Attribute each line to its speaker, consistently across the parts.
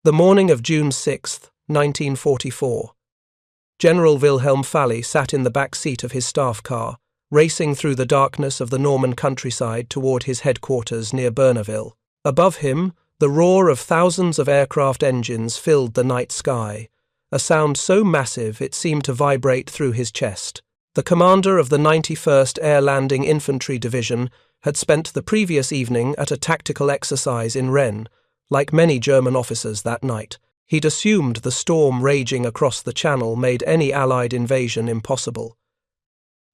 Speaker 1: The morning of June 6, 1944. General Wilhelm Falley sat in the back seat of his staff car, racing through the darkness of the Norman countryside toward his headquarters near Bernaville. Above him, the roar of thousands of aircraft engines filled the night sky, a sound so massive it seemed to vibrate through his chest. The commander of the 91st Air Landing Infantry Division had spent the previous evening at a tactical exercise in Rennes. Like many German officers that night, he'd assumed the storm raging across the Channel made any Allied invasion impossible.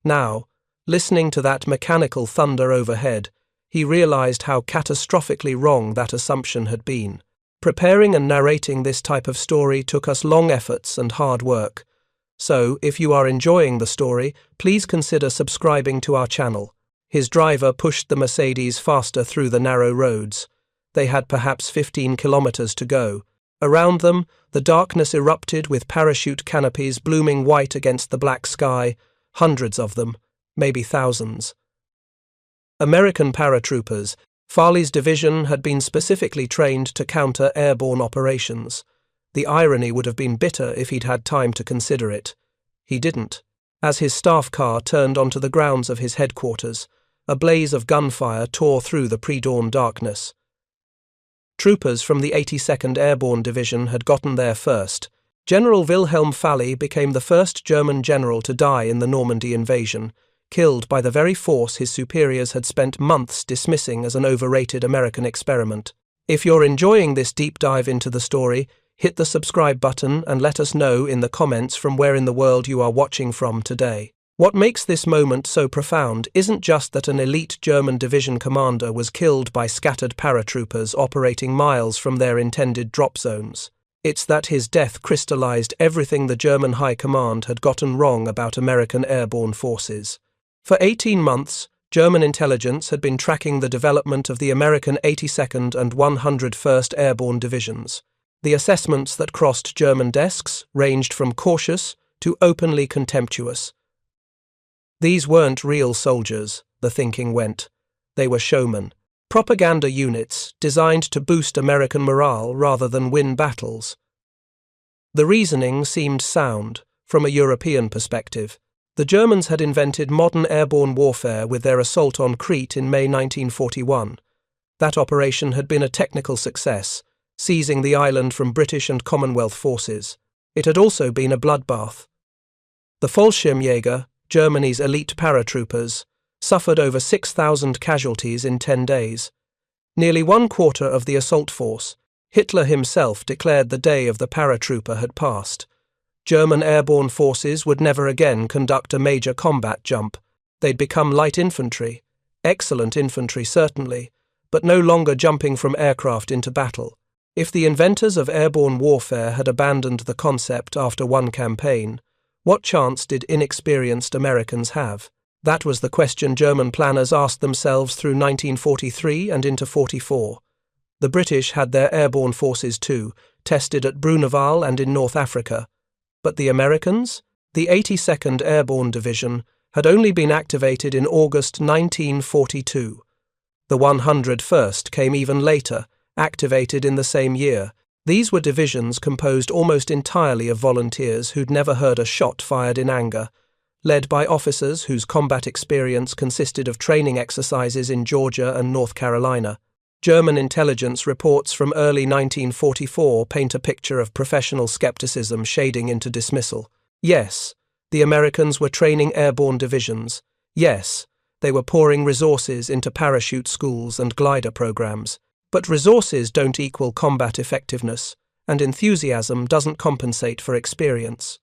Speaker 1: Now, listening to that mechanical thunder overhead, he realized how catastrophically wrong that assumption had been. Preparing and narrating this type of story took us long efforts and hard work. So, if you are enjoying the story, please consider subscribing to our channel. His driver pushed the Mercedes faster through the narrow roads. They had perhaps 15 kilometers to go. Around them, the darkness erupted with parachute canopies blooming white against the black sky, hundreds of them, maybe thousands. American paratroopers, Falley's division had been specifically trained to counter airborne operations. The irony would have been bitter if he'd had time to consider it. He didn't. As his staff car turned onto the grounds of his headquarters, a blaze of gunfire tore through the pre-dawn darkness. Troopers from the 82nd Airborne Division had gotten there first. General Wilhelm Falley became the first German general to die in the Normandy invasion, killed by the very force his superiors had spent months dismissing as an overrated American experiment. If you're enjoying this deep dive into the story, hit the subscribe button and let us know in the comments from where in the world you are watching from today. What makes this moment so profound isn't just that an elite German division commander was killed by scattered paratroopers operating miles from their intended drop zones. It's that his death crystallized everything the German High Command had gotten wrong about American airborne forces. For 18 months, German intelligence had been tracking the development of the American 82nd and 101st Airborne Divisions. The assessments that crossed German desks ranged from cautious to openly contemptuous. These weren't real soldiers, the thinking went. They were showmen. Propaganda units designed to boost American morale rather than win battles. The reasoning seemed sound, from a European perspective. The Germans had invented modern airborne warfare with their assault on Crete in May 1941. That operation had been a technical success, seizing the island from British and Commonwealth forces. It had also been a bloodbath. The Fallschirmjäger, Germany's elite paratroopers, suffered over 6,000 casualties in 10 days. Nearly 1/4 of the assault force, Hitler himself declared the day of the paratrooper had passed. German airborne forces would never again conduct a major combat jump. They'd become light infantry, excellent infantry certainly, but no longer jumping from aircraft into battle. If the inventors of airborne warfare had abandoned the concept after one campaign, what chance did inexperienced Americans have? That was the question German planners asked themselves through 1943 and into 44. The British had their airborne forces too, tested at Bruneval and in North Africa. But the Americans? The 82nd Airborne Division had only been activated in August 1942. The 101st came even later, activated in the same year. These were divisions composed almost entirely of volunteers who'd never heard a shot fired in anger, led by officers whose combat experience consisted of training exercises in Georgia and North Carolina. German intelligence reports from early 1944 paint a picture of professional skepticism shading into dismissal. Yes, the Americans were training airborne divisions. Yes, they were pouring resources into parachute schools and glider programs. But resources don't equal combat effectiveness, and enthusiasm doesn't compensate for experience.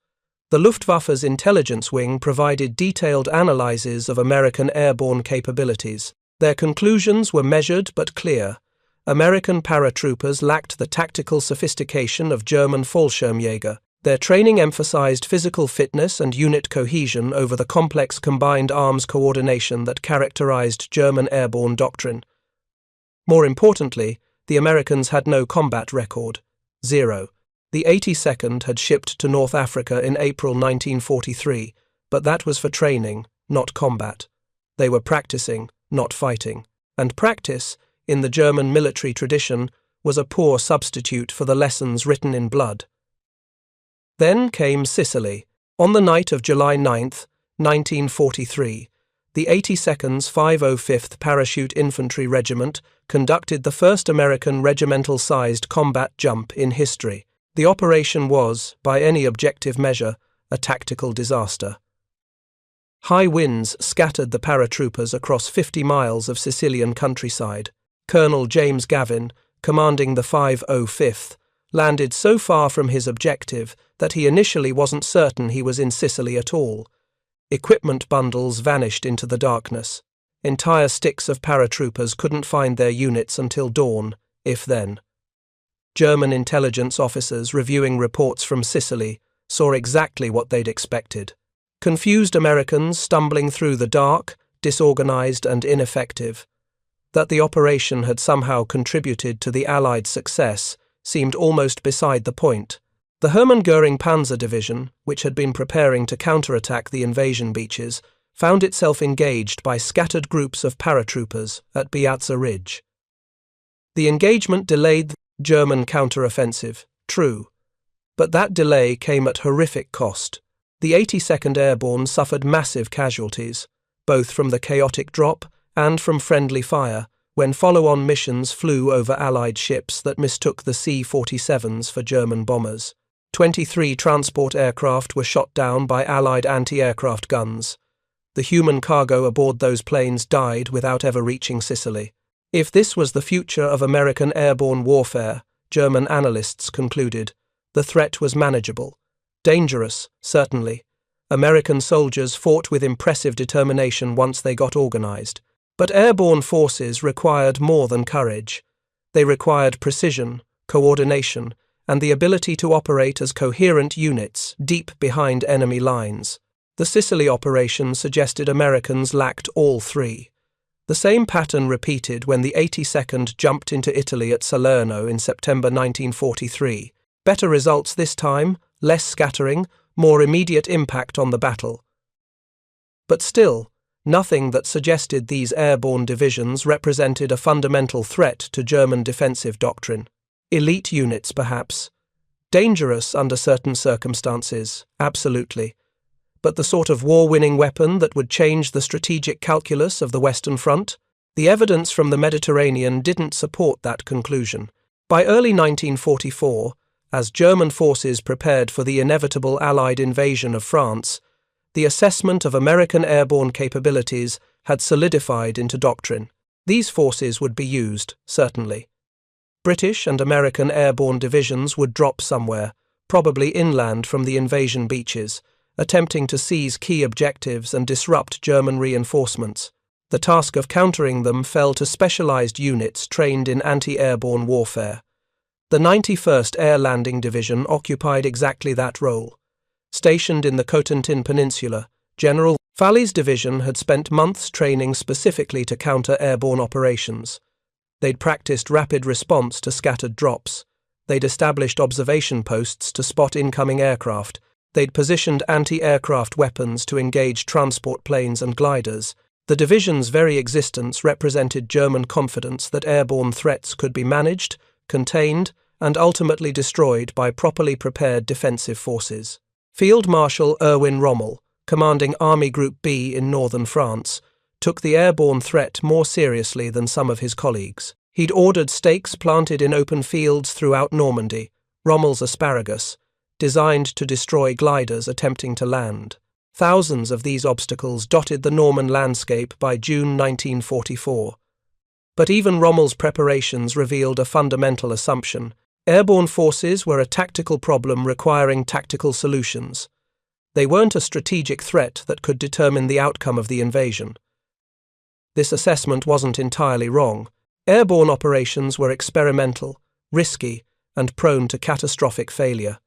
Speaker 1: The Luftwaffe's intelligence wing provided detailed analyses of American airborne capabilities. Their conclusions were measured but clear. American paratroopers lacked the tactical sophistication of German Fallschirmjäger. Their training emphasized physical fitness and unit cohesion over the complex combined arms coordination that characterized German airborne doctrine. More importantly, the Americans had no combat record. Zero. The 82nd had shipped to North Africa in April 1943, but that was for training, not combat. They were practicing, not fighting. And practice, in the German military tradition, was a poor substitute for the lessons written in blood. Then came Sicily. On the night of July 9, 1943, the 82nd's 505th Parachute Infantry Regiment conducted the first American regimental-sized combat jump in history. The operation was, by any objective measure, a tactical disaster. High winds scattered the paratroopers across 50 miles of Sicilian countryside. Colonel James Gavin, commanding the 505th, landed so far from his objective that he initially wasn't certain he was in Sicily at all. Equipment bundles vanished into the darkness. Entire sticks of paratroopers couldn't find their units until dawn, if then. German intelligence officers reviewing reports from Sicily saw exactly what they'd expected. Confused Americans stumbling through the dark, disorganized and ineffective. That the operation had somehow contributed to the Allied success seemed almost beside the point. The Hermann Göring Panzer Division, which had been preparing to counterattack the invasion beaches, found itself engaged by scattered groups of paratroopers at Piazza Ridge. The engagement delayed the German counteroffensive, true, but that delay came at horrific cost. The 82nd Airborne suffered massive casualties, both from the chaotic drop and from friendly fire, when follow-on missions flew over Allied ships that mistook the C-47s for German bombers. 23 transport aircraft were shot down by Allied anti-aircraft guns. The human cargo aboard those planes died without ever reaching Sicily. If this was the future of American airborne warfare, German analysts concluded, the threat was manageable. Dangerous, certainly. American soldiers fought with impressive determination once they got organized. But airborne forces required more than courage. They required precision, coordination, and the ability to operate as coherent units deep behind enemy lines. The Sicily operation suggested Americans lacked all three. The same pattern repeated when the 82nd jumped into Italy at Salerno in September 1943. Better results this time, less scattering, more immediate impact on the battle. But still, nothing that suggested these airborne divisions represented a fundamental threat to German defensive doctrine. Elite units, perhaps. Dangerous under certain circumstances, absolutely. But the sort of war-winning weapon that would change the strategic calculus of the Western Front? The evidence from the Mediterranean didn't support that conclusion. By early 1944, as German forces prepared for the inevitable Allied invasion of France, the assessment of American airborne capabilities had solidified into doctrine. These forces would be used, certainly. British and American airborne divisions would drop somewhere, probably inland from the invasion beaches, attempting to seize key objectives and disrupt German reinforcements. The task of countering them fell to specialized units trained in anti-airborne warfare. The 91st Air Landing Division occupied exactly that role. Stationed in the Cotentin Peninsula, General Falley's division had spent months training specifically to counter airborne operations. They'd practiced rapid response to scattered drops. They'd established observation posts to spot incoming aircraft. They'd positioned anti-aircraft weapons to engage transport planes and gliders. The division's very existence represented German confidence that airborne threats could be managed, contained, and ultimately destroyed by properly prepared defensive forces. Field Marshal Erwin Rommel, commanding Army Group B in northern France, took the airborne threat more seriously than some of his colleagues. He'd ordered stakes planted in open fields throughout Normandy, Rommel's asparagus, designed to destroy gliders attempting to land. Thousands of these obstacles dotted the Norman landscape by June 1944. But even Rommel's preparations revealed a fundamental assumption. Airborne forces were a tactical problem requiring tactical solutions. They weren't a strategic threat that could determine the outcome of the invasion. This assessment wasn't entirely wrong. Airborne operations were experimental, risky, and prone to catastrophic failure.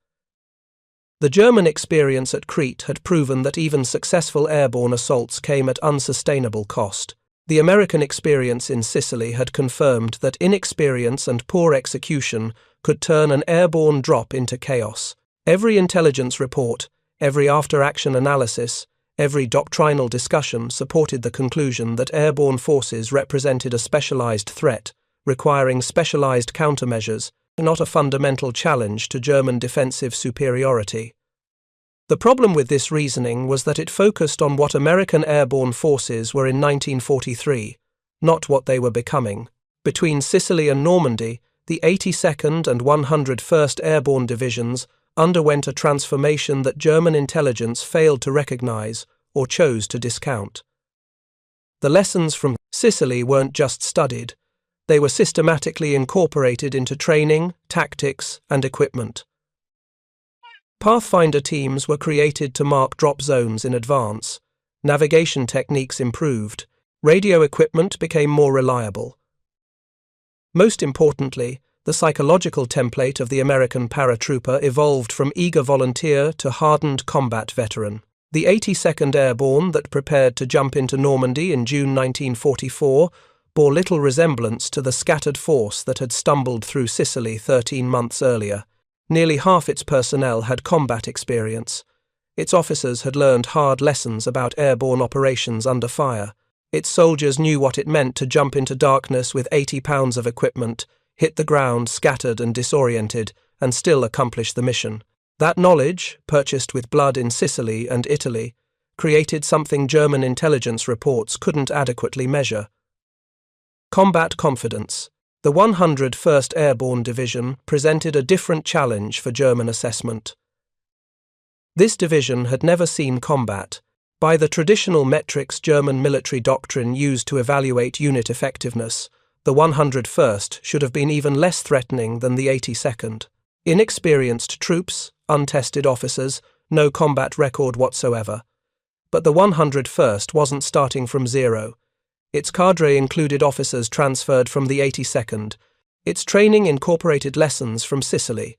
Speaker 1: The German experience at Crete had proven that even successful airborne assaults came at unsustainable cost. The American experience in Sicily had confirmed that inexperience and poor execution could turn an airborne drop into chaos. Every intelligence report, every after-action analysis, every doctrinal discussion supported the conclusion that airborne forces represented a specialized threat requiring specialized countermeasures, not a fundamental challenge to German defensive superiority. The problem with this reasoning was that it focused on what American airborne forces were in 1943, not what they were becoming. Between Sicily and Normandy, the 82nd and 101st Airborne Divisions underwent a transformation that German intelligence failed to recognize or chose to discount. The lessons from Sicily weren't just studied, they were systematically incorporated into training, tactics, and equipment. Pathfinder teams were created to mark drop zones in advance, navigation techniques improved, radio equipment became more reliable. Most importantly, the psychological template of the American paratrooper evolved from eager volunteer to hardened combat veteran. The 82nd Airborne that prepared to jump into Normandy in June 1944 bore little resemblance to the scattered force that had stumbled through Sicily 13 months earlier. Nearly half its personnel had combat experience. Its officers had learned hard lessons about airborne operations under fire. Its soldiers knew what it meant to jump into darkness with 80 pounds of equipment, hit the ground scattered and disoriented, and still accomplish the mission. That knowledge, purchased with blood in Sicily and Italy, created something German intelligence reports couldn't adequately measure. Combat confidence. The 101st Airborne Division presented a different challenge for German assessment. This division had never seen combat. By the traditional metrics German military doctrine used to evaluate unit effectiveness, the 101st should have been even less threatening than the 82nd. Inexperienced troops, untested officers, no combat record whatsoever. But the 101st wasn't starting from zero. Its cadre included officers transferred from the 82nd. Its training incorporated lessons from Sicily.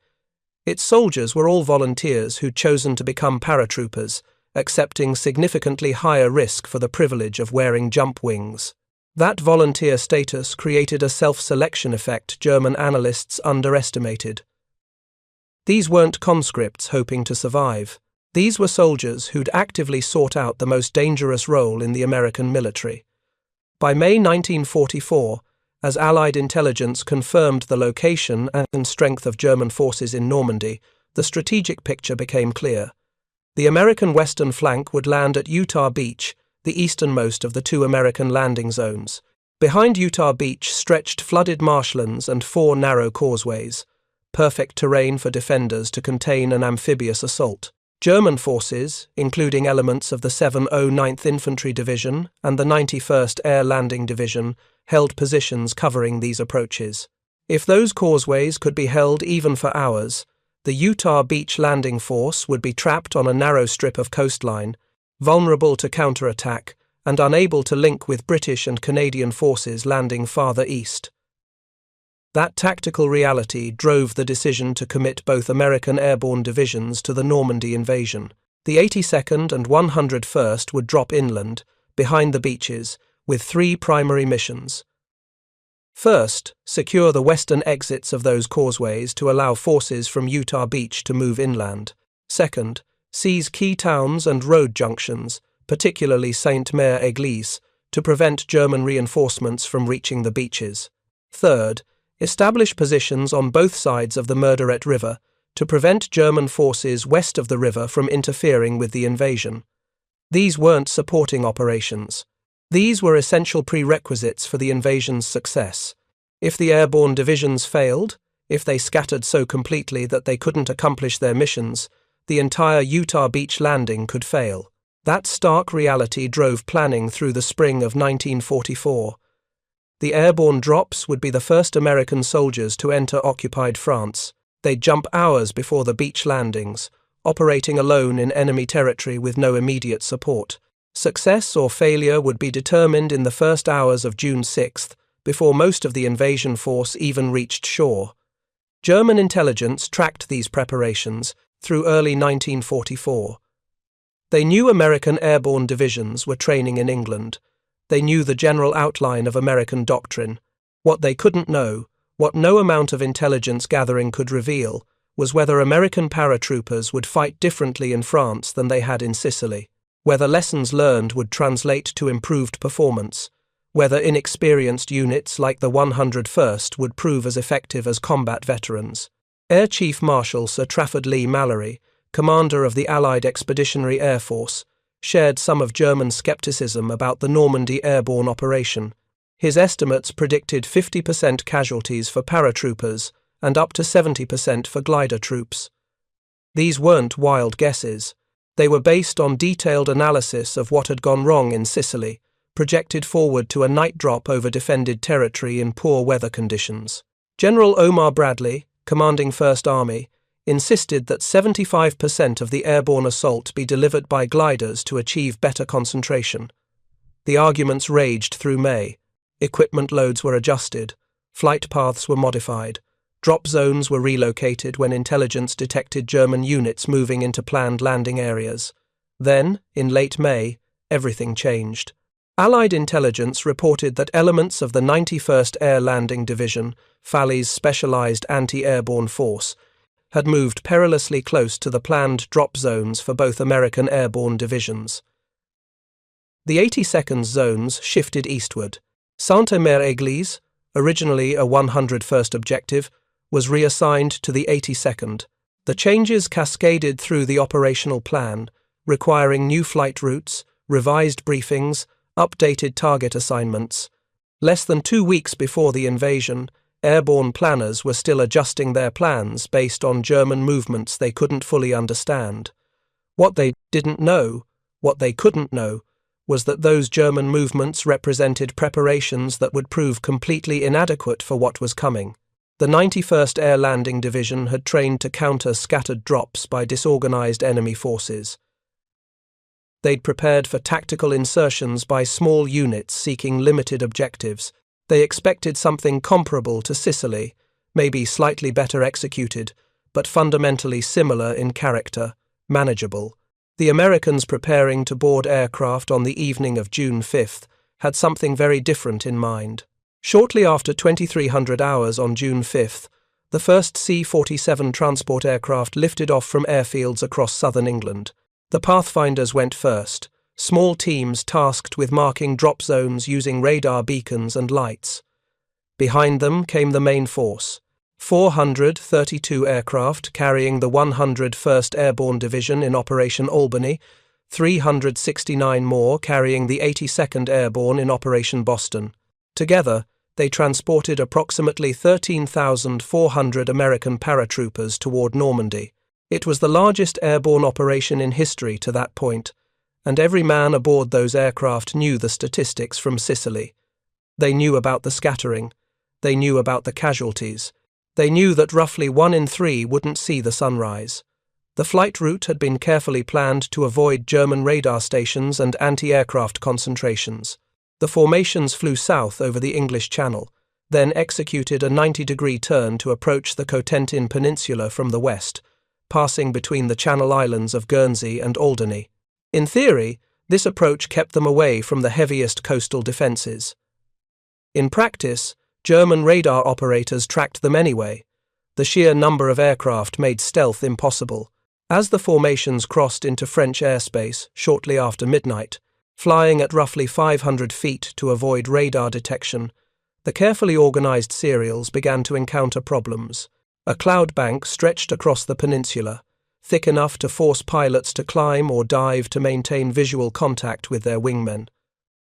Speaker 1: Its soldiers were all volunteers who'd chosen to become paratroopers, accepting significantly higher risk for the privilege of wearing jump wings. That volunteer status created a self-selection effect German analysts underestimated. These weren't conscripts hoping to survive. These were soldiers who'd actively sought out the most dangerous role in the American military. By May 1944, as Allied intelligence confirmed the location and strength of German forces in Normandy, the strategic picture became clear. The American western flank would land at Utah Beach, the easternmost of the two American landing zones. Behind Utah Beach stretched flooded marshlands and 4 narrow causeways, perfect terrain for defenders to contain an amphibious assault. German forces, including elements of the 709th Infantry Division and the 91st Air Landing Division, held positions covering these approaches. If those causeways could be held even for hours, the Utah Beach landing force would be trapped on a narrow strip of coastline, vulnerable to counterattack and unable to link with British and Canadian forces landing farther east. That tactical reality drove the decision to commit both American airborne divisions to the Normandy invasion. The 82nd and 101st would drop inland, behind the beaches, with 3 primary missions. First, secure the western exits of those causeways to allow forces from Utah Beach to move inland. Second, seize key towns and road junctions, particularly Sainte-Mère-Église, to prevent German reinforcements from reaching the beaches. Third, establish positions on both sides of the Murderette River to prevent German forces west of the river from interfering with the invasion. These weren't supporting operations. These were essential prerequisites for the invasion's success. If the airborne divisions failed, if they scattered so completely that they couldn't accomplish their missions, the entire Utah Beach landing could fail. That stark reality drove planning through the spring of 1944. The airborne drops would be the first American soldiers to enter occupied France. They'd jump hours before the beach landings, operating alone in enemy territory with no immediate support. Success or failure would be determined in the first hours of June 6th, before most of the invasion force even reached shore. German intelligence tracked these preparations through early 1944. They knew American airborne divisions were training in England. They knew the general outline of American doctrine. What they couldn't know, what no amount of intelligence gathering could reveal, was whether American paratroopers would fight differently in France than they had in Sicily, whether lessons learned would translate to improved performance, whether inexperienced units like the 101st would prove as effective as combat veterans. Air Chief Marshal Sir Trafford Leigh-Mallory, commander of the Allied Expeditionary Air Force, shared some of German skepticism about the Normandy airborne operation. His estimates predicted 50% casualties for paratroopers and up to 70% for glider troops. These weren't wild guesses. They were based on detailed analysis of what had gone wrong in Sicily, projected forward to a night drop over defended territory in poor weather conditions. General Omar Bradley, commanding First Army, insisted that 75% of the airborne assault be delivered by gliders to achieve better concentration. The arguments raged through May. Equipment loads were adjusted, flight paths were modified, drop zones were relocated when intelligence detected German units moving into planned landing areas. Then, in late May, everything changed. Allied intelligence reported that elements of the 91st Air Landing Division, Falley's specialized anti-airborne force, had moved perilously close to the planned drop zones for both American airborne divisions. The 82nd zones shifted eastward. Sainte-Mère-Église, originally a 101st objective, was reassigned to the 82nd. The changes cascaded through the operational plan, requiring new flight routes, revised briefings, updated target assignments. Less than 2 weeks before the invasion, airborne planners were still adjusting their plans based on German movements they couldn't fully understand. What they didn't know, what they couldn't know, was that those German movements represented preparations that would prove completely inadequate for what was coming. The 91st Air Landing Division had trained to counter scattered drops by disorganized enemy forces. They'd prepared for tactical insertions by small units seeking limited objectives. They expected something comparable to Sicily, maybe slightly better executed, but fundamentally similar in character, manageable. The Americans preparing to board aircraft on the evening of June 5th had something very different in mind. Shortly after 2300 hours on June 5th, the first C-47 transport aircraft lifted off from airfields across southern England. The Pathfinders went first, small teams tasked with marking drop zones using radar beacons and lights. Behind them came the main force, 432 aircraft carrying the 101st Airborne Division in Operation Albany, 369 more carrying the 82nd Airborne in Operation Boston. Together, they transported approximately 13,400 American paratroopers toward Normandy. It was the largest airborne operation in history to that point, and every man aboard those aircraft knew the statistics from Sicily. They knew about the scattering. They knew about the casualties. They knew that roughly 1 in 3 wouldn't see the sunrise. The flight route had been carefully planned to avoid German radar stations and anti-aircraft concentrations. The formations flew south over the English Channel, then executed a 90-degree turn to approach the Cotentin Peninsula from the west, passing between the Channel Islands of Guernsey and Alderney. In theory, this approach kept them away from the heaviest coastal defences. In practice, German radar operators tracked them anyway. The sheer number of aircraft made stealth impossible. As the formations crossed into French airspace shortly after midnight, flying at roughly 500 feet to avoid radar detection, the carefully organised serials began to encounter problems. A cloud bank stretched across the peninsula, thick enough to force pilots to climb or dive to maintain visual contact with their wingmen.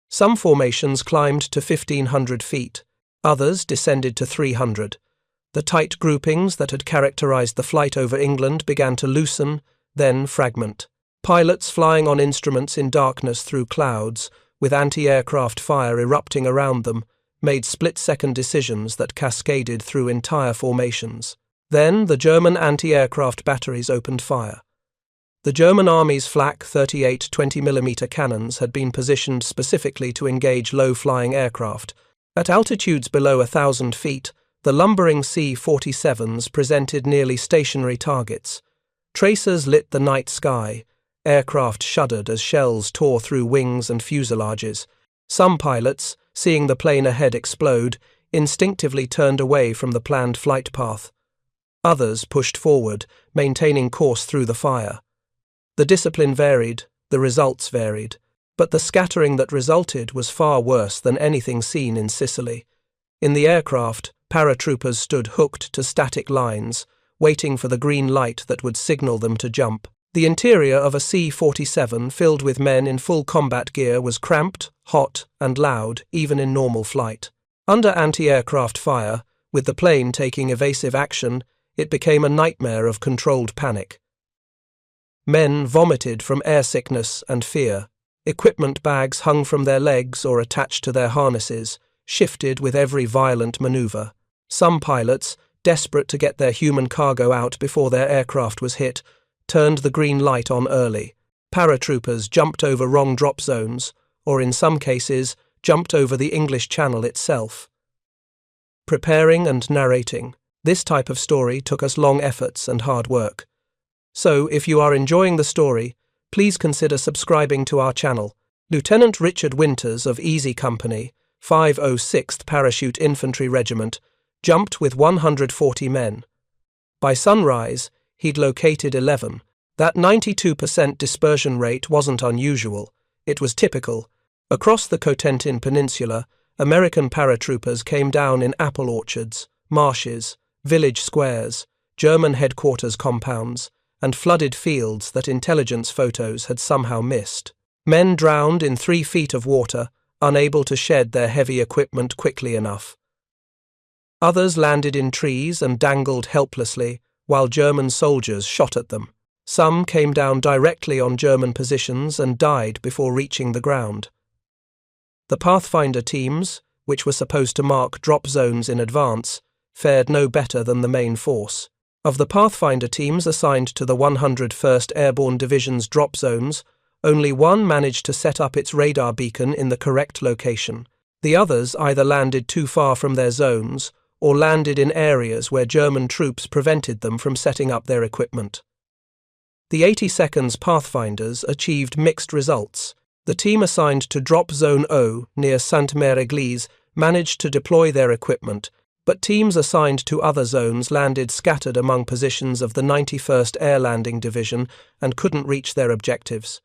Speaker 1: Some formations climbed to 1,500 feet, others descended to 300. The tight groupings that had characterized the flight over England began to loosen, then fragment. Pilots flying on instruments in darkness through clouds, with anti-aircraft fire erupting around them, made split-second decisions that cascaded through entire formations. Then the German anti-aircraft batteries opened fire. The German Army's flak 38 20mm cannons had been positioned specifically to engage low-flying aircraft. At altitudes below 1,000 feet, the lumbering C-47s presented nearly stationary targets. Tracers lit the night sky. Aircraft shuddered as shells tore through wings and fuselages. Some pilots, seeing the plane ahead explode, instinctively turned away from the planned flight path. Others pushed forward, maintaining course through the fire. The discipline varied, the results varied. But the scattering that resulted was far worse than anything seen in Sicily. In the aircraft, paratroopers stood hooked to static lines, waiting for the green light that would signal them to jump. The interior of a C-47 filled with men in full combat gear was cramped, hot, and loud, even in normal flight. Under anti-aircraft fire, with the plane taking evasive action, it became a nightmare of controlled panic. Men vomited from air sickness and fear. Equipment bags hung from their legs or attached to their harnesses, shifted with every violent maneuver. Some pilots, desperate to get their human cargo out before their aircraft was hit, turned the green light on early. Paratroopers jumped over wrong drop zones, or in some cases, jumped over the English Channel itself. Preparing and narrating. This type of story took us long efforts and hard work. So, if you are enjoying the story, please consider subscribing to our channel. Lieutenant Richard Winters of Easy Company, 506th Parachute Infantry Regiment, jumped with 140 men. By sunrise, he'd located 11. That 92% dispersion rate wasn't unusual. It was typical. Across the Cotentin Peninsula, American paratroopers came down in apple orchards, marshes, village squares, German headquarters compounds, and flooded fields that intelligence photos had somehow missed. Men drowned in 3 feet of water, unable to shed their heavy equipment quickly enough. Others landed in trees and dangled helplessly, while German soldiers shot at them. Some came down directly on German positions and died before reaching the ground. The Pathfinder teams, which were supposed to mark drop zones in advance, fared no better than the main force. Of the Pathfinder teams assigned to the 101st Airborne Division's drop zones, only one managed to set up its radar beacon in the correct location. The others either landed too far from their zones or landed in areas where German troops prevented them from setting up their equipment. The 82nd's Pathfinders achieved mixed results. The team assigned to Drop Zone O near Sainte-Mère-Église managed to deploy their equipment, but teams assigned to other zones landed scattered among positions of the 91st Air Landing Division and couldn't reach their objectives.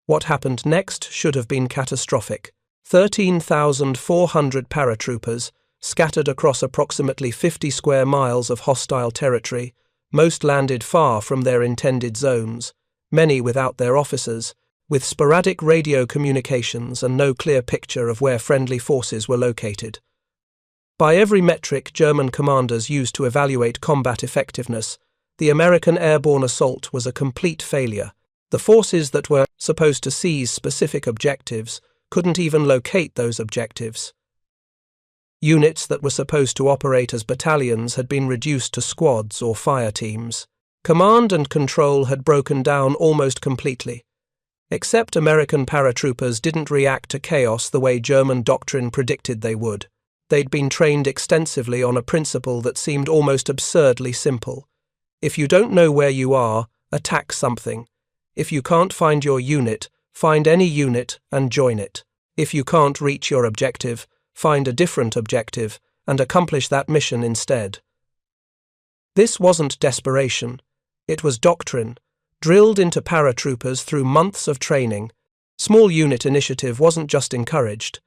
Speaker 1: What happened next should have been catastrophic. 13,400 paratroopers, scattered across approximately 50 square miles of hostile territory, most landed far from their intended zones, many without their officers, with sporadic radio communications and no clear picture of where friendly forces were located. By every metric German commanders used to evaluate combat effectiveness, the American airborne assault was a complete failure. The forces that were supposed to seize specific objectives couldn't even locate those objectives. Units that were supposed to operate as battalions had been reduced to squads or fire teams. Command and control had broken down almost completely. Except American paratroopers didn't react to chaos the way German doctrine predicted they would. They'd been trained extensively on a principle that seemed almost absurdly simple. If you don't know where you are, attack something. If you can't find your unit, find any unit and join it. If you can't reach your objective, find a different objective and accomplish that mission instead. This wasn't desperation. It was doctrine, drilled into paratroopers through months of training. Small unit initiative wasn't just encouraged.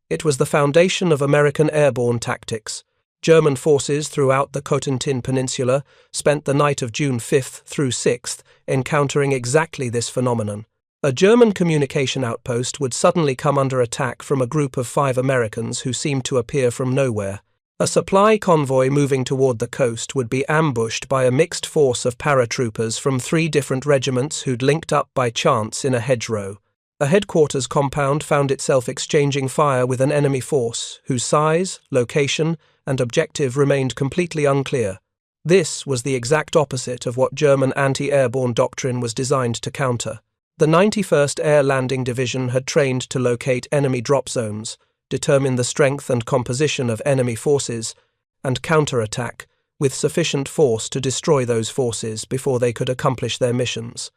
Speaker 1: It was the foundation of American airborne tactics. German forces throughout the Cotentin Peninsula spent the night of June 5th through 6th encountering exactly this phenomenon. A German communication outpost would suddenly come under attack from a group of 5 Americans who seemed to appear from nowhere. A supply convoy moving toward the coast would be ambushed by a mixed force of paratroopers from 3 different regiments who'd linked up by chance in a hedgerow. A headquarters compound found itself exchanging fire with an enemy force whose size, location, and objective remained completely unclear. This was the exact opposite of what German anti-airborne doctrine was designed to counter. The 91st Air Landing Division had trained to locate enemy drop zones, determine the strength and composition of enemy forces, and counterattack with sufficient force to destroy those forces before they could accomplish their missions.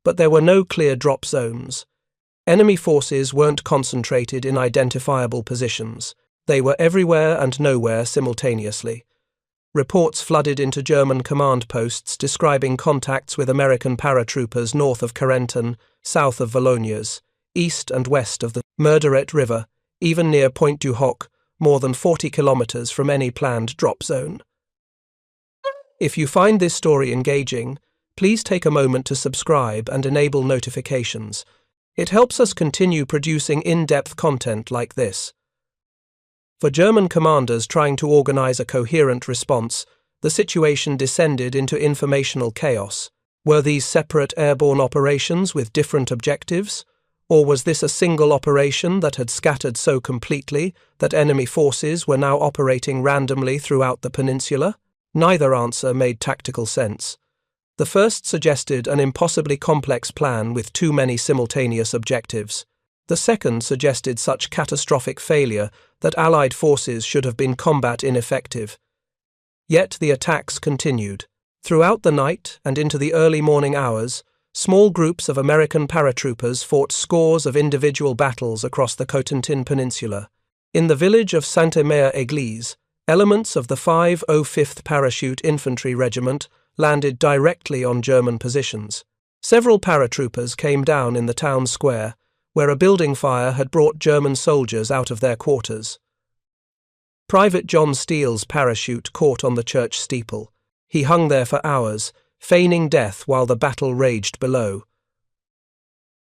Speaker 1: But there were no clear drop zones. Enemy forces weren't concentrated in identifiable positions. They were everywhere and nowhere simultaneously. Reports flooded into German command posts describing contacts with American paratroopers north of Carentan, south of Volognes, east and west of the Murderette River, even near Pointe du Hoc, more than 40 kilometers from any planned drop zone. If you find this story engaging, please take a moment to subscribe and enable notifications. It helps us continue producing in-depth content like this. For German commanders trying to organize a coherent response, the situation descended into informational chaos. Were these separate airborne operations with different objectives? Or was this a single operation that had scattered so completely that enemy forces were now operating randomly throughout the peninsula? Neither answer made tactical sense. The first suggested an impossibly complex plan with too many simultaneous objectives. The second suggested such catastrophic failure that Allied forces should have been combat ineffective. Yet the attacks continued. Throughout the night and into the early morning hours, small groups of American paratroopers fought scores of individual battles across the Cotentin Peninsula. In the village of Sainte-Mère-Église, elements of the 505th Parachute Infantry Regiment landed directly on German positions. Several paratroopers came down in the town square, where a building fire had brought German soldiers out of their quarters. Private John Steele's parachute caught on the church steeple. He hung there for hours, feigning death while the battle raged below.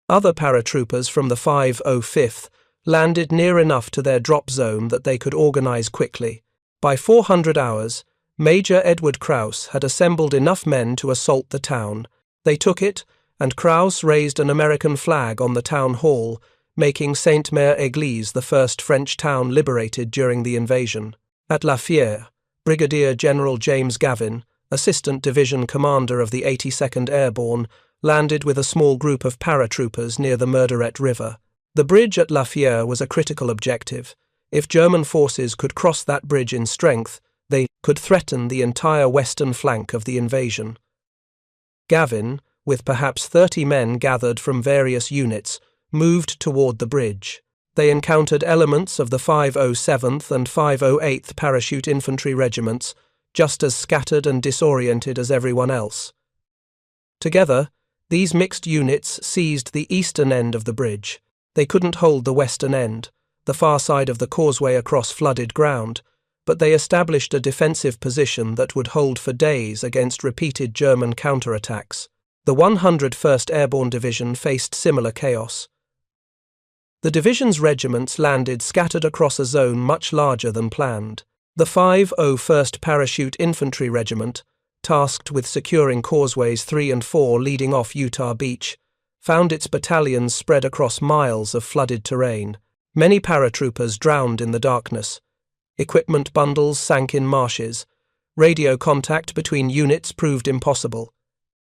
Speaker 1: Other paratroopers from the 505th landed near enough to their drop zone that they could organize quickly. By 400 hours, Major Edward Krauss had assembled enough men to assault the town. They took it, and Krauss raised an American flag on the town hall, making Sainte-Mère-Église the first French town liberated during the invasion. At La Fière, Brigadier General James Gavin, Assistant Division Commander of the 82nd Airborne, landed with a small group of paratroopers near the Murderette River. The bridge at La Fière was a critical objective. If German forces could cross that bridge in strength, they could threaten the entire western flank of the invasion. Gavin, with perhaps 30 men gathered from various units, moved toward the bridge. They encountered elements of the 507th and 508th Parachute Infantry Regiments, just as scattered and disoriented as everyone else. Together, these mixed units seized the eastern end of the bridge. They couldn't hold the western end, the far side of the causeway across flooded ground, but they established a defensive position that would hold for days against repeated German counterattacks. The 101st Airborne Division faced similar chaos. The division's regiments landed scattered across a zone much larger than planned. The 501st Parachute Infantry Regiment, tasked with securing causeways 3 and 4 leading off Utah Beach, found its battalions spread across miles of flooded terrain. Many paratroopers drowned in the darkness. Equipment bundles sank in marshes. Radio contact between units proved impossible.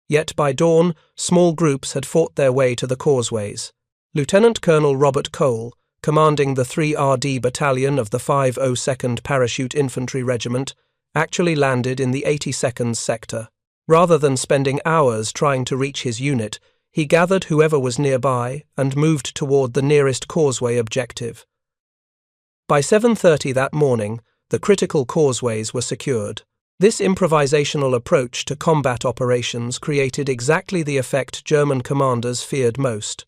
Speaker 1: Yet by dawn, small groups had fought their way to the causeways. Lieutenant Colonel Robert Cole, commanding the 3RD Battalion of the 502nd Parachute Infantry Regiment, actually landed in the 82nd sector. Rather than spending hours trying to reach his unit, he gathered whoever was nearby and moved toward the nearest causeway objective. By 7:30 that morning, the critical causeways were secured. This improvisational approach to combat operations created exactly the effect German commanders feared most.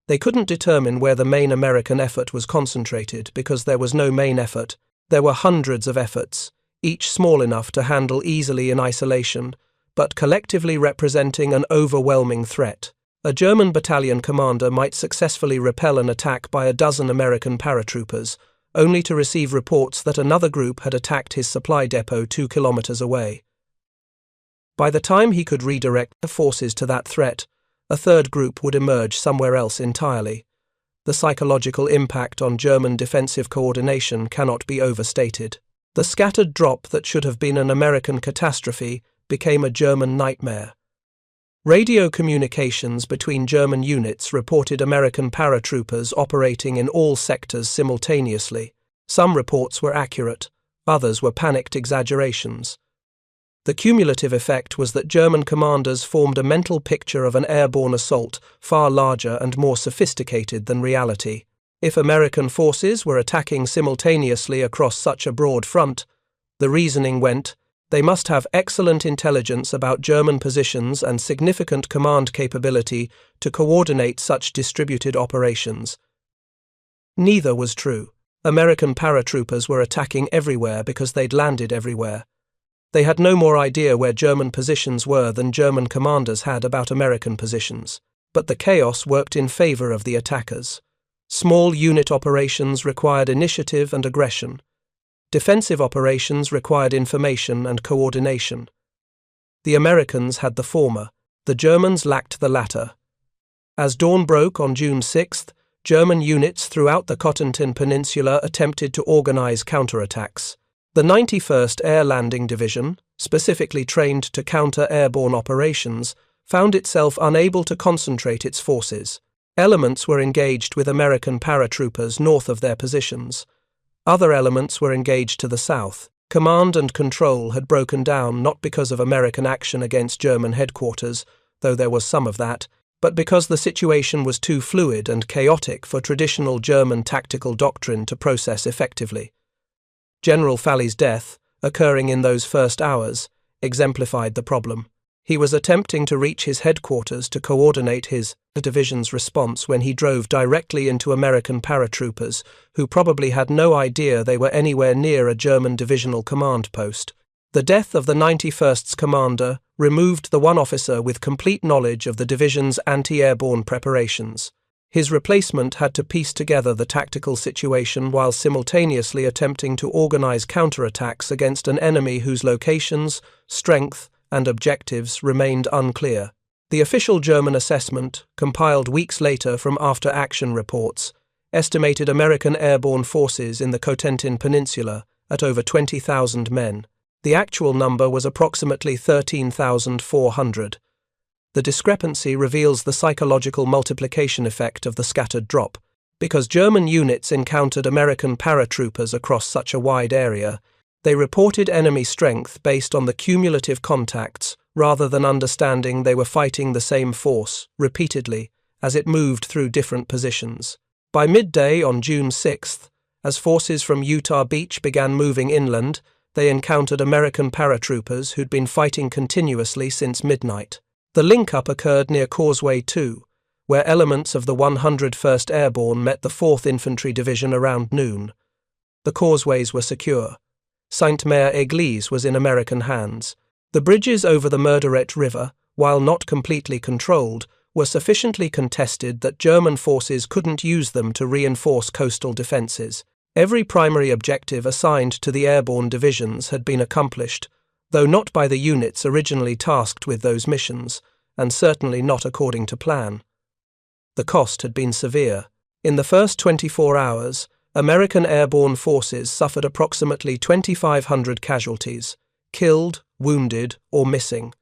Speaker 1: They couldn't determine where the main American effort was concentrated because there was no main effort. There were hundreds of efforts, each small enough to handle easily in isolation, but collectively representing an overwhelming threat. A German battalion commander might successfully repel an attack by a dozen American paratroopers, only to receive reports that another group had attacked his supply depot 2 kilometers away. By the time he could redirect the forces to that threat, a third group would emerge somewhere else entirely. The psychological impact on German defensive coordination cannot be overstated. The scattered drop that should have been an American catastrophe became a German nightmare. Radio communications between German units reported American paratroopers operating in all sectors simultaneously. Some reports were accurate, others were panicked exaggerations. The cumulative effect was that German commanders formed a mental picture of an airborne assault far larger and more sophisticated than reality. If American forces were attacking simultaneously across such a broad front, the reasoning went, They must have excellent intelligence about German positions and significant command capability to coordinate such distributed operations. Neither was true. American paratroopers were attacking everywhere because they'd landed everywhere. They had no more idea where German positions were than German commanders had about American positions. But the chaos worked in favor of the attackers. Small unit operations required initiative and aggression. Defensive operations required information and coordination. The Americans had the former, the Germans lacked the latter. As dawn broke on June 6th, German units throughout the Cotentin Peninsula attempted to organize counterattacks. The 91st Air Landing Division, specifically trained to counter airborne operations, found itself unable to concentrate its forces. Elements were engaged with American paratroopers north of their positions. Other elements were engaged to the south. Command and control had broken down not because of American action against German headquarters, though there was some of that, but because the situation was too fluid and chaotic for traditional German tactical doctrine to process effectively. General Falley's death, occurring in those first hours, exemplified the problem. He was attempting to reach his headquarters to coordinate his division's response when he drove directly into American paratroopers, who probably had no idea they were anywhere near a German divisional command post. The death of the 91st's commander removed the one officer with complete knowledge of the division's anti-airborne preparations. His replacement had to piece together the tactical situation while simultaneously attempting to organize counterattacks against an enemy whose locations, strength, and objectives remained unclear. The official German assessment, compiled weeks later from after-action reports, estimated American airborne forces in the Cotentin Peninsula at over 20,000 men. The actual number was approximately 13,400. The discrepancy reveals the psychological multiplication effect of the scattered drop. Because German units encountered American paratroopers across such a wide area, they reported enemy strength based on the cumulative contacts rather than understanding they were fighting the same force, repeatedly, as it moved through different positions. By midday on June 6th, as forces from Utah Beach began moving inland, they encountered American paratroopers who'd been fighting continuously since midnight. The link-up occurred near Causeway 2, where elements of the 101st Airborne met the 4th Infantry Division around noon. The causeways were secure. Sainte-Mère-Église was in American hands. The bridges over the Murderette River, while not completely controlled, were sufficiently contested that German forces couldn't use them to reinforce coastal defences. Every primary objective assigned to the airborne divisions had been accomplished, though not by the units originally tasked with those missions, and certainly not according to plan. The cost had been severe. In the first 24 hours, American airborne forces suffered approximately 2,500 casualties, killed, wounded, or missing.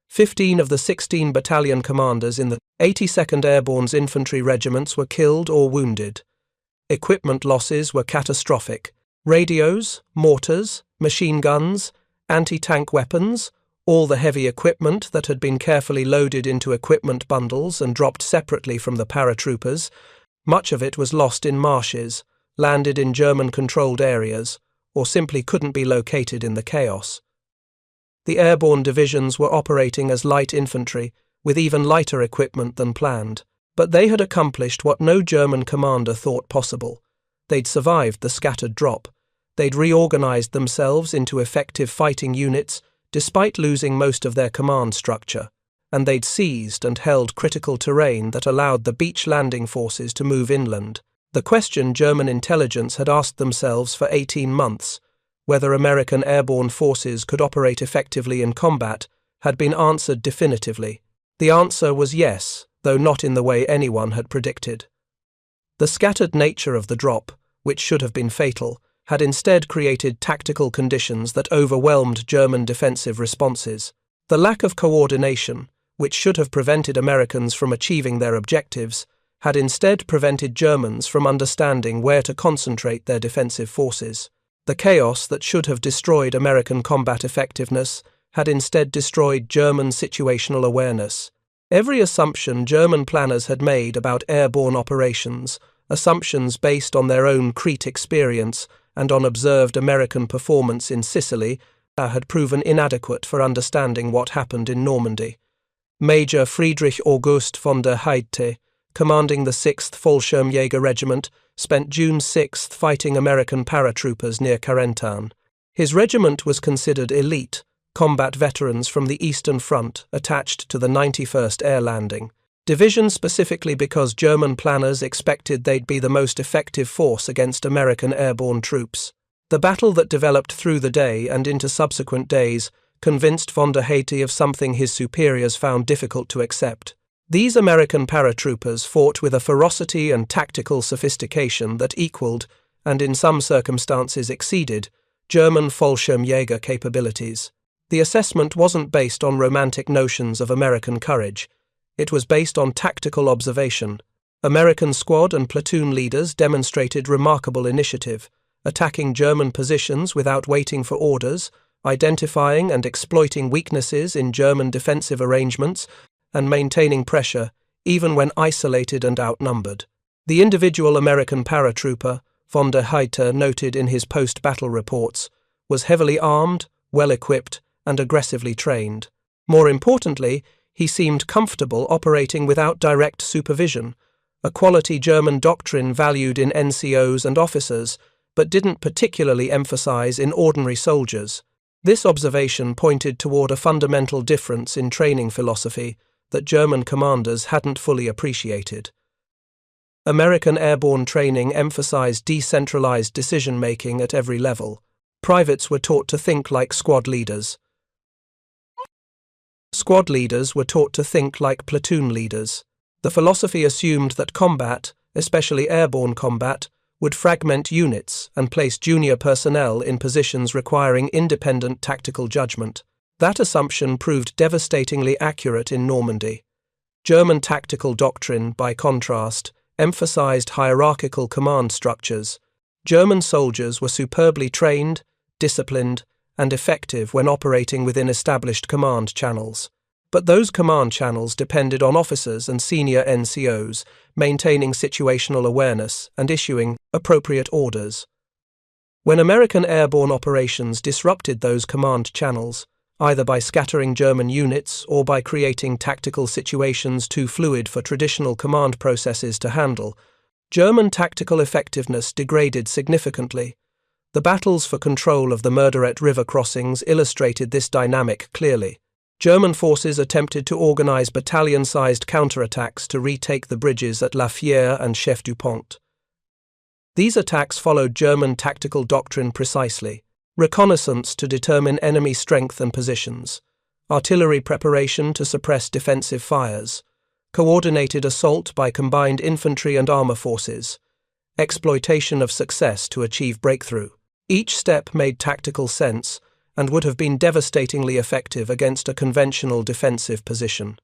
Speaker 1: 15 of the 16 battalion commanders in the 82nd Airborne's infantry regiments were killed or wounded. Equipment losses were catastrophic. Radios, mortars, machine guns, anti-tank weapons, all the heavy equipment that had been carefully loaded into equipment bundles and dropped separately from the paratroopers, much of it was lost in marshes, landed in German-controlled areas, or simply couldn't be located in the chaos. The airborne divisions were operating as light infantry, with even lighter equipment than planned, but they had accomplished what no German commander thought possible. They'd survived the scattered drop. They'd reorganized themselves into effective fighting units, despite losing most of their command structure, and they'd seized and held critical terrain that allowed the beach landing forces to move inland. The question German intelligence had asked themselves for 18 months, whether American airborne forces could operate effectively in combat, had been answered definitively. The answer was yes, though not in the way anyone had predicted. The scattered nature of the drop, which should have been fatal, had instead created tactical conditions that overwhelmed German defensive responses. The lack of coordination, which should have prevented Americans from achieving their objectives, had instead prevented Germans from understanding where to concentrate their defensive forces. The chaos that should have destroyed American combat effectiveness had instead destroyed German situational awareness. Every assumption German planners had made about airborne operations, assumptions based on their own Crete experience and on observed American performance in Sicily, had proven inadequate for understanding what happened in Normandy. Major Friedrich August von der Heydte, commanding the 6th Fallschirmjäger Regiment, spent June 6 fighting American paratroopers near Carentan. His regiment was considered elite, combat veterans from the Eastern Front attached to the 91st Air Landing Division specifically because German planners expected they'd be the most effective force against American airborne troops. The battle that developed through the day and into subsequent days convinced von der Heydte of something his superiors found difficult to accept. These American paratroopers fought with a ferocity and tactical sophistication that equaled, and in some circumstances exceeded, German Fallschirmjäger capabilities. The assessment wasn't based on romantic notions of American courage. It was based on tactical observation. American squad and platoon leaders demonstrated remarkable initiative, attacking German positions without waiting for orders, identifying and exploiting weaknesses in German defensive arrangements, and maintaining pressure, even when isolated and outnumbered. The individual American paratrooper, von der Heydte noted in his post-battle reports, was heavily armed, well-equipped, and aggressively trained. More importantly, he seemed comfortable operating without direct supervision, a quality German doctrine valued in NCOs and officers, but didn't particularly emphasize in ordinary soldiers. This observation pointed toward a fundamental difference in training philosophy that German commanders hadn't fully appreciated. American airborne training emphasized decentralized decision-making at every level. Privates were taught to think like squad leaders. Squad leaders were taught to think like platoon leaders. The philosophy assumed that combat, especially airborne combat, would fragment units and place junior personnel in positions requiring independent tactical judgment. That assumption proved devastatingly accurate in Normandy. German tactical doctrine, by contrast, emphasized hierarchical command structures. German soldiers were superbly trained, disciplined, and effective when operating within established command channels. But those command channels depended on officers and senior NCOs maintaining situational awareness and issuing appropriate orders. When American airborne operations disrupted those command channels, either by scattering German units or by creating tactical situations too fluid for traditional command processes to handle, German tactical effectiveness degraded significantly. The battles for control of the Murderet River crossings illustrated this dynamic clearly. German forces attempted to organize battalion-sized counterattacks to retake the bridges at La Fière and Chef du Pont. These attacks followed German tactical doctrine precisely: reconnaissance to determine enemy strength and positions, artillery preparation to suppress defensive fires, coordinated assault by combined infantry and armor forces, exploitation of success to achieve breakthrough. Each step made tactical sense and would have been devastatingly effective against a conventional defensive position.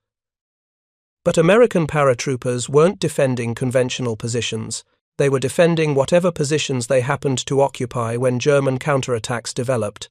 Speaker 1: But American paratroopers weren't defending conventional positions. They were defending whatever positions they happened to occupy when German counterattacks developed.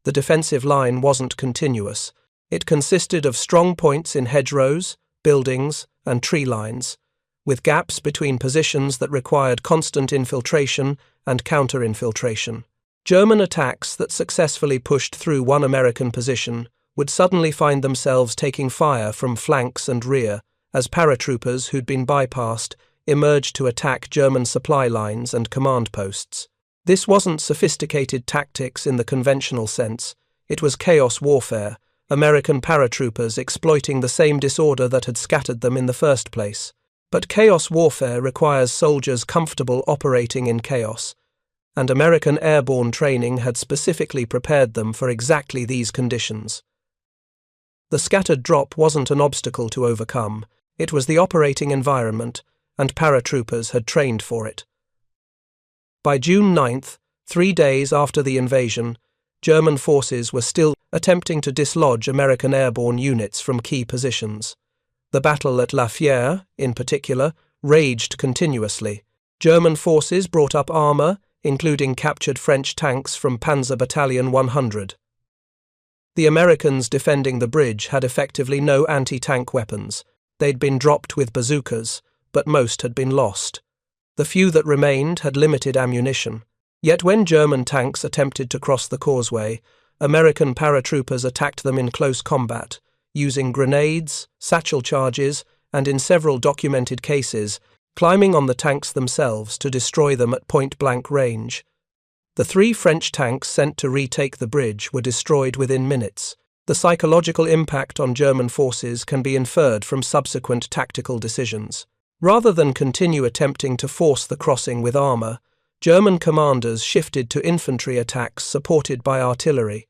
Speaker 1: The defensive line wasn't continuous. It consisted of strong points in hedgerows, buildings, and tree lines, with gaps between positions that required constant infiltration and counter-infiltration. German attacks that successfully pushed through one American position would suddenly find themselves taking fire from flanks and rear as paratroopers who'd been bypassed emerged to attack German supply lines and command posts. This wasn't sophisticated tactics in the conventional sense. It was chaos warfare, American paratroopers exploiting the same disorder that had scattered them in the first place. But chaos warfare requires soldiers comfortable operating in chaos, and American airborne training had specifically prepared them for exactly these conditions. The scattered drop wasn't an obstacle to overcome, it was the operating environment, and paratroopers had trained for it. By June 9th, 3 days after the invasion, German forces were still attempting to dislodge American airborne units from key positions. The battle at La Fière, in particular, raged continuously. German forces brought up armor, including captured French tanks from Panzer Battalion 100. The Americans defending the bridge had effectively no anti-tank weapons. They'd been dropped with bazookas, but most had been lost. The few that remained had limited ammunition. Yet when German tanks attempted to cross the causeway, American paratroopers attacked them in close combat, using grenades, satchel charges, and in several documented cases, climbing on the tanks themselves to destroy them at point-blank range. The 3 French tanks sent to retake the bridge were destroyed within minutes. The psychological impact on German forces can be inferred from subsequent tactical decisions. Rather than continue attempting to force the crossing with armor, German commanders shifted to infantry attacks supported by artillery.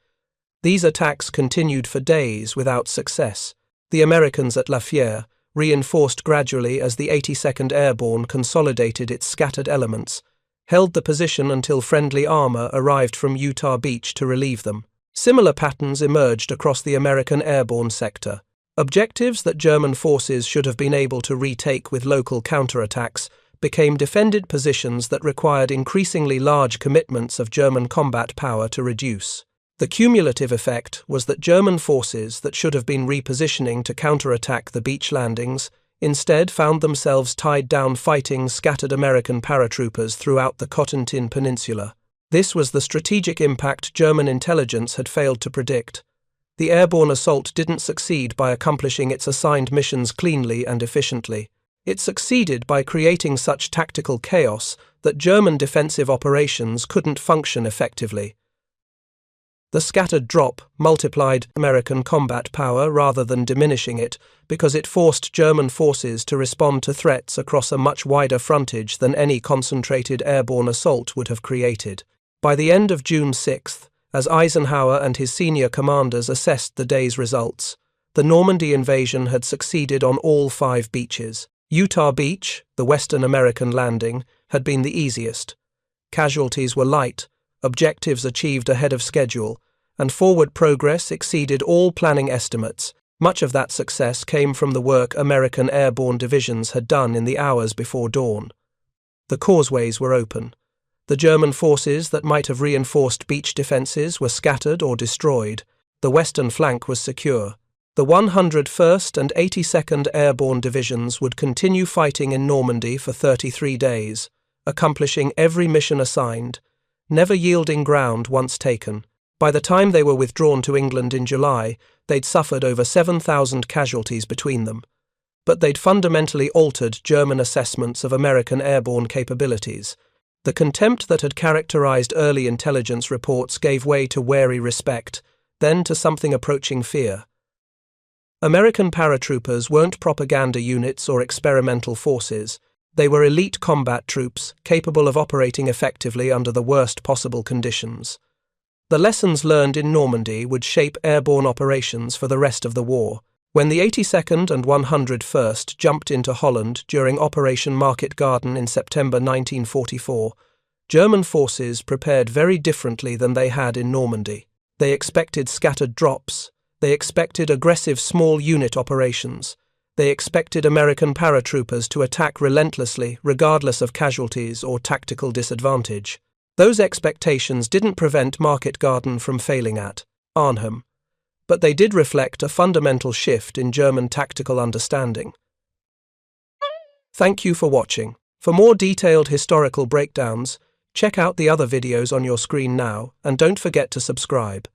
Speaker 1: These attacks continued for days without success. The Americans at La Fière, reinforced gradually as the 82nd Airborne consolidated its scattered elements, held the position until friendly armor arrived from Utah Beach to relieve them. Similar patterns emerged across the American airborne sector. Objectives that German forces should have been able to retake with local counterattacks became defended positions that required increasingly large commitments of German combat power to reduce. The cumulative effect was that German forces that should have been repositioning to counterattack the beach landings instead found themselves tied down fighting scattered American paratroopers throughout the Cotentin Peninsula. This was the strategic impact German intelligence had failed to predict. The airborne assault didn't succeed by accomplishing its assigned missions cleanly and efficiently. It succeeded by creating such tactical chaos that German defensive operations couldn't function effectively. The scattered drop multiplied American combat power rather than diminishing it because it forced German forces to respond to threats across a much wider frontage than any concentrated airborne assault would have created. By the end of June 6th, as Eisenhower and his senior commanders assessed the day's results, the Normandy invasion had succeeded on all 5 beaches. Utah Beach, the Western American landing, had been the easiest. Casualties were light, objectives achieved ahead of schedule, and forward progress exceeded all planning estimates. Much of that success came from the work American airborne divisions had done in the hours before dawn. The causeways were open. The German forces that might have reinforced beach defenses were scattered or destroyed. The western flank was secure. The 101st and 82nd Airborne Divisions would continue fighting in Normandy for 33 days, accomplishing every mission assigned, never yielding ground once taken. By the time they were withdrawn to England in July, they'd suffered over 7,000 casualties between them. But they'd fundamentally altered German assessments of American airborne capabilities. The contempt that had characterized early intelligence reports gave way to wary respect, then to something approaching fear. American paratroopers weren't propaganda units or experimental forces. They were elite combat troops capable of operating effectively under the worst possible conditions. The lessons learned in Normandy would shape airborne operations for the rest of the war. When the 82nd and 101st jumped into Holland during Operation Market Garden in September 1944, German forces prepared very differently than they had in Normandy. They expected scattered drops. They expected aggressive small unit operations. They expected American paratroopers to attack relentlessly, regardless of casualties or tactical disadvantage. Those expectations didn't prevent Market Garden from failing at Arnhem, but they did reflect a fundamental shift in German tactical understanding. Thank you for watching. For more detailed historical breakdowns, check out the other videos on your screen now, and don't forget to subscribe.